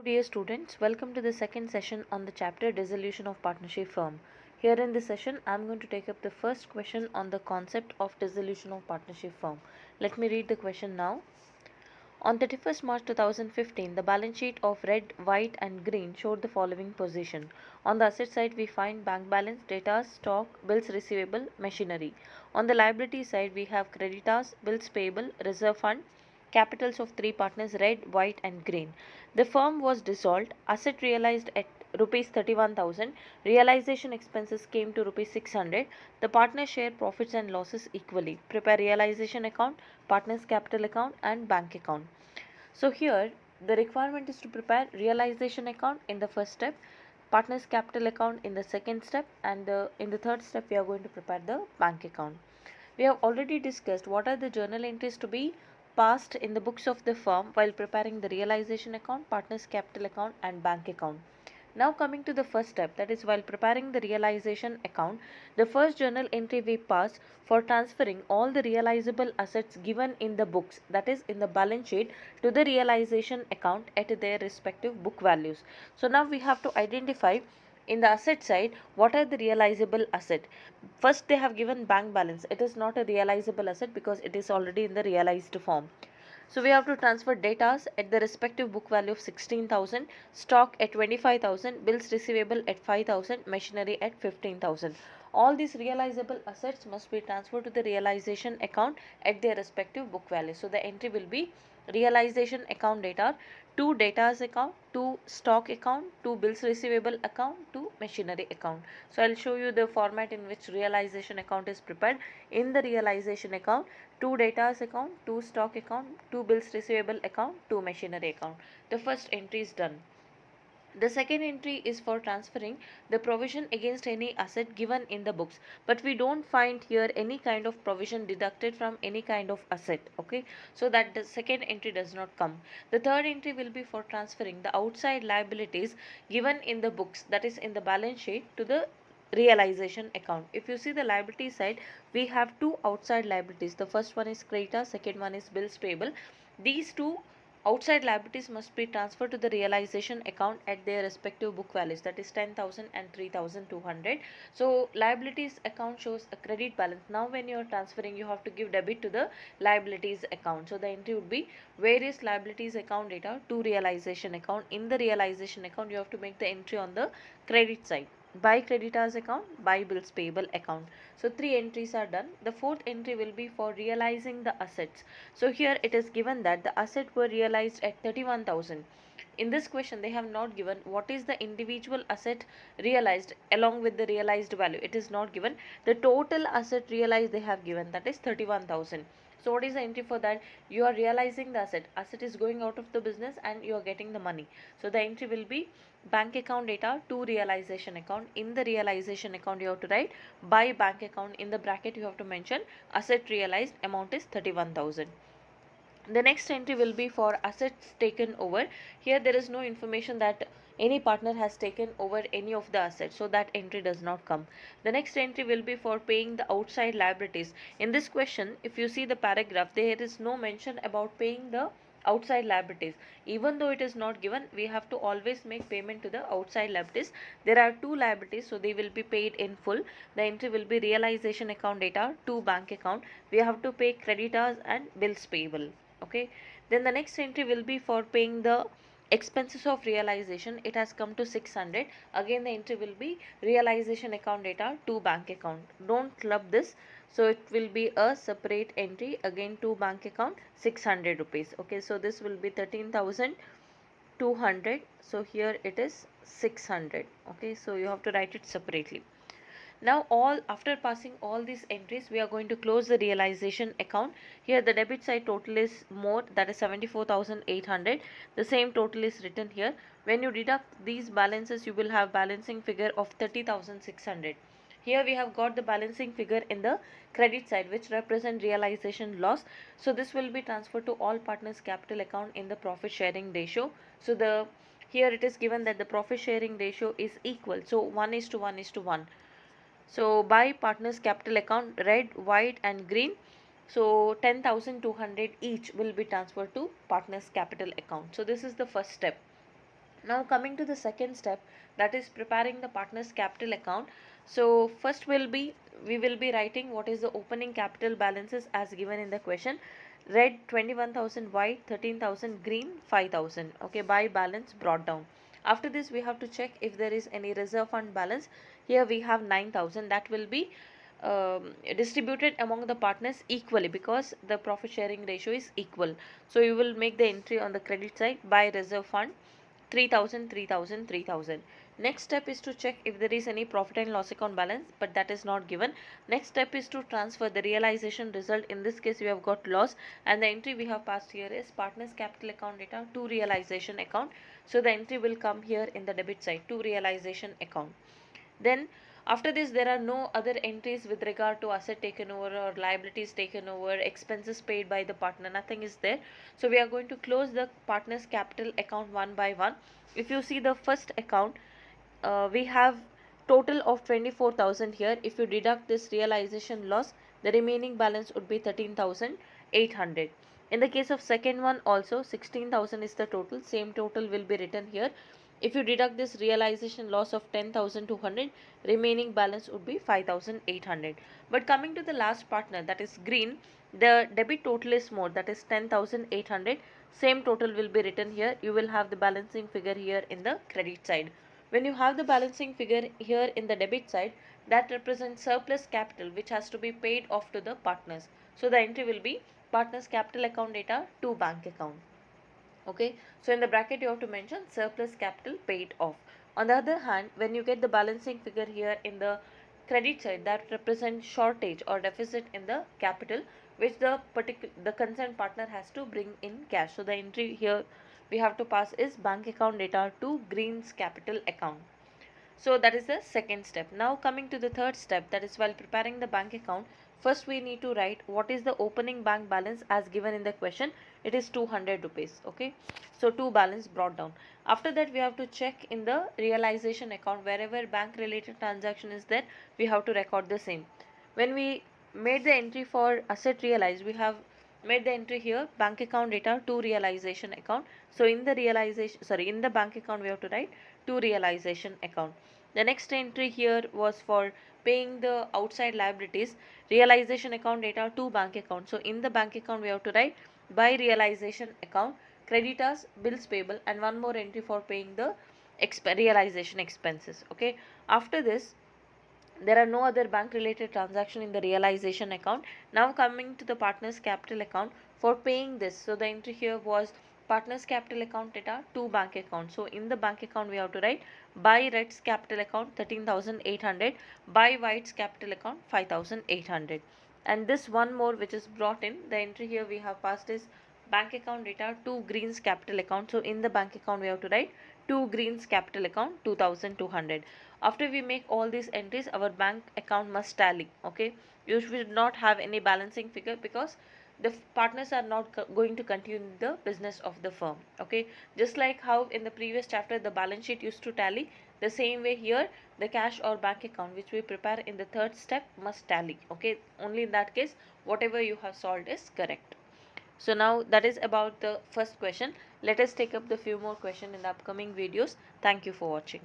Dear students, welcome to the second session on the chapter Dissolution of Partnership Firm. Here in this session, I am going to take up the first question on the concept of dissolution of partnership firm. Let me read the question now. On 31st March 2015, the balance sheet of red, white and green showed the following position. On the asset side, we find bank balance, data, stock, bills receivable, machinery. On the liability side, we have creditors, bills payable, reserve fund, capitals of three partners red, white and green. The firm was dissolved, asset realized at rupees 31,000, realization expenses came to rupees 600, the partners share profits and losses equally. Prepare realization account, partners capital account and bank account. So here the requirement is to prepare realization account in the first step, partners capital account in the second step, and in the third step we are going to prepare the bank account. We have already discussed what are the journal entries to be passed in the books of the firm while preparing the realization account, partners capital account and bank account. Now coming to the first step, that is while preparing the realization account, the first journal entry we pass for transferring all the realizable assets given in the books, that is in the balance sheet, to the realization account at their respective book values. So now we have to identify in the asset side what are the realizable asset. First they have given bank balance. It is not a realizable asset because it is already in the realized form. So we have to transfer datas at the respective book value of 16,000, stock at 25,000, bills receivable at 5,000, machinery at 15,000. All these realizable assets must be transferred to the realization account at their respective book value. So the entry will be realization account data, to datas account, to stock account, to bills receivable account, to machinery account. So I'll show you the format in which realization account is prepared. In the realization account, to datas account, to stock account, to bills receivable account, to machinery account. The first entry is done. The second entry is for transferring the provision against any asset given in the books, but we don't find here any kind of provision deducted from any kind of asset. Okay, so that the second entry does not come. The third entry will be for transferring the outside liabilities given in the books, that is in the balance sheet, to the realization account. If you see the liability side, we have two outside liabilities. The first one is creditor, second one is bills payable. These two outside liabilities must be transferred to the realization account at their respective book values, that is 10,000 and 3,200. So liabilities account shows a credit balance. Now when you are transferring, you have to give debit to the liabilities account. So the entry would be various liabilities account data to realization account. In the realization account, you have to make the entry on the credit side, by creditors account, by bills payable account. So three entries are done. The fourth entry will be for realizing the assets. So here it is given that the assets were realized at 31,000. In this question they have not given what is the individual asset realized along with the realized value. It is not given. The total asset realized they have given, that is 31,000. So what is the entry for that? You are realizing the asset is going out of the business and you are getting the money. So the entry will be bank account data to realization account. In the realization account you have to write by bank account, in the bracket you have to mention asset realized amount is 31,000. The next entry will be for assets taken over. Here there is no information that any partner has taken over any of the assets, so that entry does not come. The next entry will be for paying the outside liabilities. In this question, if you see the paragraph, there is no mention about paying the outside liabilities. Even though it is not given, we have to always make payment to the outside liabilities. There are two liabilities, so they will be paid in full. The entry will be realization account data to bank account. We have to pay creditors and bills payable. Okay, then the next entry will be for paying the expenses of realization. It has come to 600. Again the entry will be realization account data to bank account. Don't club this, so it will be a separate entry again to bank account, 600 rupees. Okay, so this will be 13,200. So here it is 600. Okay, so you have to write it separately. Now all after passing all these entries, we are going to close the realization account. Here the debit side total is more, that is 74,800. The same total is written here. When you deduct these balances, you will have balancing figure of 30,600. Here we have got the balancing figure in the credit side, which represent realization loss. So this will be transferred to all partners capital account in the profit sharing ratio. So the here it is given that the profit sharing ratio is equal, so 1 is to 1 is to 1. So by partners capital account, red, white and green, so 10,200 each will be transferred to partners capital account. So this is the first step. Now coming to the second step, that is preparing the partner's capital account. So first we will be writing what is the opening capital balances as given in the question. Red 21,000, white 13,000, green 5,000. Okay, by balance brought down. After this we have to check if there is any reserve fund balance. Here we have 9,000, that will be distributed among the partners equally because the profit sharing ratio is equal. So you will make the entry on the credit side by reserve fund 3,000, 3,000, 3,000. Next step is to check if there is any profit and loss account balance, but that is not given. Next step is to transfer the realization result. In this case we have got loss, and the entry we have passed here is partners capital account data to realization account. So the entry will come here in the debit side to realization account. Then after this there are no other entries with regard to asset taken over or liabilities taken over, expenses paid by the partner, nothing is there. So we are going to close the partner's capital account one by one. If you see the first account, we have total of 24,000 here. If you deduct this realization loss, the remaining balance would be 13,800. In the case of second one also 16,000 is the total, same total will be written here. If you deduct this realization loss of 10,200, remaining balance would be 5,800. But coming to the last partner, that is green, the debit total is more, that is 10,800. Same total will be written here. You will have the balancing figure here in the credit side. When you have the balancing figure here in the debit side, that represents surplus capital which has to be paid off to the partners. So the entry will be partners capital account data to bank account. Okay, so in the bracket you have to mention surplus capital paid off. On the other hand, when you get the balancing figure here in the credit side, that represents shortage or deficit in the capital which the concerned partner has to bring in cash. So the entry here we have to pass is bank account data to green's capital account. So that is the second step. Now coming to the third step, that is while preparing the bank account, first we need to write what is the opening bank balance as given in the question. It is 200 rupees. Okay, so two balance brought down. After that we have to check in the realization account, wherever bank related transaction is there, we have to record the same. When we made the entry for asset realized, we have made the entry here bank account data to realization account. So in the in the bank account we have to write to realization account. The next entry here was for paying the outside liabilities, realization account data to bank account. So in the bank account we have to write by realization account, creditors, bills payable, and one more entry for paying the realization expenses. Okay, after this there are no other bank related transaction in the realization account. Now coming to the partners capital account for paying this. So the entry here was partners capital account data to bank account. So in the bank account we have to write by red's capital account 13,800, by white's capital account 5,800. And this one more which is brought in, the entry here we have passed is bank account data to green's capital account. So in the bank account we have to write to green's capital account 2,200. After we make all these entries, our bank account must tally. Okay, you should not have any balancing figure because the partners are not going to continue the business of the firm. Okay, just like how in the previous chapter the balance sheet used to tally, the same way here the cash or bank account which we prepare in the third step must tally. Okay, only in that case whatever you have solved is correct. So now that is about the first question. Let us take up the few more questions in the upcoming videos. Thank you for watching.